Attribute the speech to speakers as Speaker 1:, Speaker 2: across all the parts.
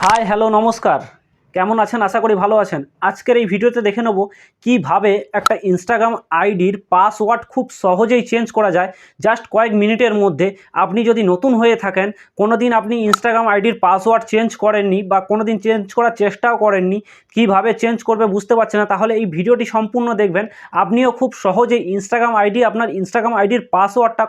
Speaker 1: Hi hello নমস্কার। কেমন আছেন? আশা করি ভালো আছেন। আজকের এই ভিডিওতে দেখে নেব কিভাবে একটা ইনস্টাগ্রাম আইডির পাসওয়ার্ড খুব সহজেই চেঞ্জ করা যায় জাস্ট কয়েক মিনিটের মধ্যে। আপনি যদি নতুন হয়ে থাকেন, কোনোদিন আপনি ইনস্টাগ্রাম আইডির পাসওয়ার্ড চেঞ্জ করেননি বা কোনোদিন চেঞ্জ করার চেষ্টাও করেননি, কিভাবে চেঞ্জ করবে বুঝতে পারছেন না, তাহলে এই ভিডিওটি সম্পূর্ণ দেখবেন। আপনিও খুব সহজেই আপনার ইনস্টাগ্রাম আইডির পাসওয়ার্ডটা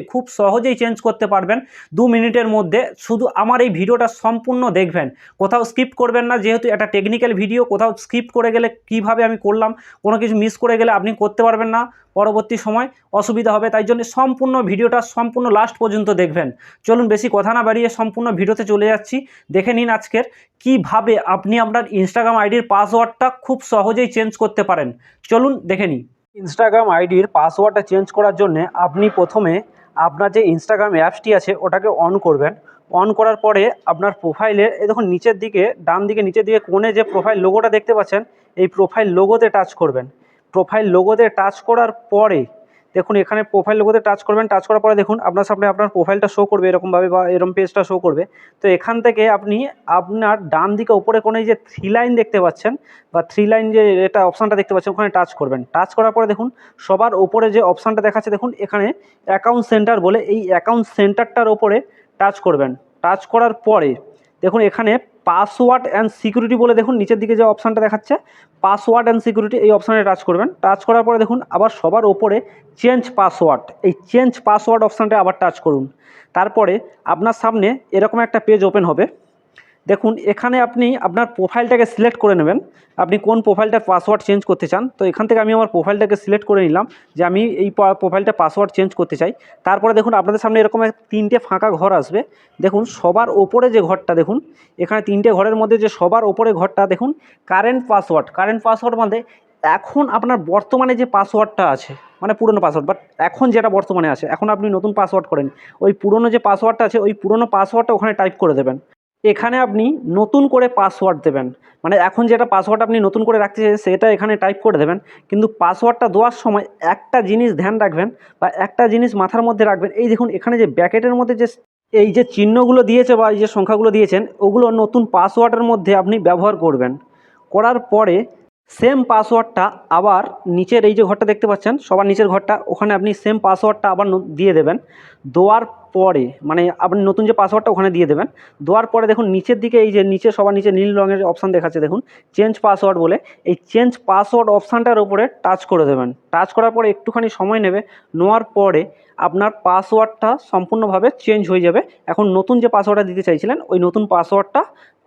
Speaker 1: খুব সহজেই চেঞ্জ করতে পারবেন 2 মিনিটের মধ্যে। শুধু আমার এই ভিডিওটা সম্পূর্ণ দেখবেন, কোথাও স্কিপ করবেন না। যেহেতু একটা টেকনিক্যাল ভিডিও, কোথাও স্কিপ করে গেলে কিভাবে আমি করলাম, কোনো কিছু মিস করে গেলে আপনি করতে পারবেন না, পরবর্তী সময় অসুবিধা হবে। তাই জন্য সম্পূর্ণ ভিডিওটা সম্পূর্ণ লাস্ট পর্যন্ত দেখবেন। চলুন বেশি কথা না বাড়িয়ে সম্পূর্ণ ভিডিওতে চলে যাচ্ছি। দেখে নিন আজকের কিভাবে আপনি আপনার ইনস্টাগ্রাম আইডির পাসওয়ার্ডটা খুব সহজেই চেঞ্জ করতে পারেন। চলুন দেখে নিই। ইনস্টাগ্রাম আইডির পাসওয়ার্ডটা চেঞ্জ করার জন্য আপনি প্রথমে আপনার যে ইনস্টাগ্রাম অ্যাপসটি আছে ওটাকে অন করবেন। অন করার পরে আপনার প্রোফাইলের এই দেখুন নিচের দিকে, ডান দিকে নিচের দিকে কোণে যে প্রোফাইল লোগোটা দেখতে পাচ্ছেন, এই প্রোফাইল লোগোতে টাচ করবেন। প্রোফাইল লোগোতে টাচ করার পরে দেখুন এখানে প্রোফাইল লোগোতে টাচ করবেন। টাচ করার পরে দেখুন আপনার সামনে আপনার প্রোফাইলটা শো করবে এরকমভাবে, বা এরকম পেজটা শো করবে। তো এখান থেকে আপনি আপনার ডান দিকে উপরে কোণে যে 3 লাইন দেখতে পাচ্ছেন, বা 3 লাইন যে এটা অপশানটা দেখতে পাচ্ছেন, ওখানে টাচ করবেন। টাচ করার পরে দেখুন সবার ওপরে যে অপশানটা দেখাচ্ছে, দেখুন এখানে অ্যাকাউন্ট সেন্টার বলে, এই অ্যাকাউন্ট সেন্টারটার ওপরে টাচ করবেন। টাচ করার পরে দেখুন এখানে পাসওয়ার্ড অ্যান্ড সিকিউরিটি বলে, দেখুন নিচের দিকে যে অপশানটা দেখাচ্ছে পাসওয়ার্ড অ্যান্ড সিকিউরিটি, এই অপশানে টাচ করবেন। টাচ করার পরে দেখুন আবার সবার ওপরে চেঞ্জ পাসওয়ার্ড, এই চেঞ্জ পাসওয়ার্ড অপশানটা আবার টাচ করুন। তারপরে আপনার সামনে এরকম একটা পেজ ওপেন হবে। দেখুন এখানে আপনি আপনার প্রোফাইলটাকে সিলেক্ট করে নেবেন, আপনি কোন প্রোফাইলটার পাসওয়ার্ড চেঞ্জ করতে চান। তো এখান থেকে আমি আমার প্রোফাইলটাকে সিলেক্ট করে নিলাম যে আমি এই প্রোফাইলটার পাসওয়ার্ড চেঞ্জ করতে চাই। তারপরে দেখুন আপনাদের সামনে এরকম 3টে ফাঁকা ঘর আসবে। দেখুন সবার ওপরে যে ঘরটা, দেখুন এখানে 3টে ঘরের মধ্যে যে সবার ওপরে ঘরটা, দেখুন কারেন্ট পাসওয়ার্ড মানে এখন আপনার বর্তমানে যে পাসওয়ার্ডটা আছে, মানে পুরনো পাসওয়ার্ড, বাট এখন যেটা বর্তমানে আছে, এখন আপনি নতুন পাসওয়ার্ড করেন, ওই পুরনো যে পাসওয়ার্ডটা আছে ওই পুরনো পাসওয়ার্ডটা ওখানে টাইপ করে দেবেন। এখানে আপনি নতুন করে পাসওয়ার্ড দেবেন, মানে এখন যেটা পাসওয়ার্ড আপনি নতুন করে রাখতে চাই সেটা এখানে টাইপ করে দেবেন। কিন্তু পাসওয়ার্ডটা দেওয়ার সময় একটা জিনিস ধ্যান রাখবেন, বা একটা জিনিস মাথার মধ্যে রাখবেন। এই দেখুন এখানে যে ব্র্যাকেটের মধ্যে যে এই যে চিহ্নগুলো দিয়েছে বা এই যে সংখ্যাগুলো দিয়েছেন, ওগুলো নতুন পাসওয়ার্ডের মধ্যে আপনি ব্যবহার করবেন। করার পরে সেম পাসওয়ার্ডটা আবার নিচের এই যে ঘরটা দেখতে পাচ্ছেন, সবার নিচের ঘরটা, ওখানে আপনি সেম পাসওয়ার্ডটা আবার দিয়ে দেবেন। দেওয়ার পরে মানে আপনি নতুন যে পাসওয়ার্ডটা ওখানে দিয়ে দেবেন। দেওয়ার পরে দেখুন নিচের দিকে এই যে নিচে সবার নিচে নীল রঙের অপশান দেখাচ্ছে, দেখুন চেঞ্জ পাসওয়ার্ড বলে, এই চেঞ্জ পাসওয়ার্ড অপশানটার উপরে টাচ করে দেবেন। টাচ করার পরে একটুখানি সময় নেবে, নেওয়ার পরে আপনার পাসওয়ার্ডটা সম্পূর্ণভাবে চেঞ্জ হয়ে যাবে। এখন নতুন যে পাসওয়ার্ডটা দিতে চাইছিলেন ওই নতুন পাসওয়ার্ডটা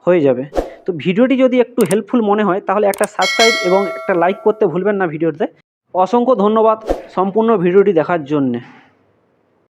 Speaker 1: হয়ে যাবে। তো ভিডিওটি যদি একটু হেল্পফুল মনে হয় তাহলে একটা সাবস্ক্রাইব এবং একটা লাইক করতে ভুলবেন না ভিডিওতে। অসংখ্য ধন্যবাদ সম্পূর্ণ ভিডিওটি দেখার জন্যে।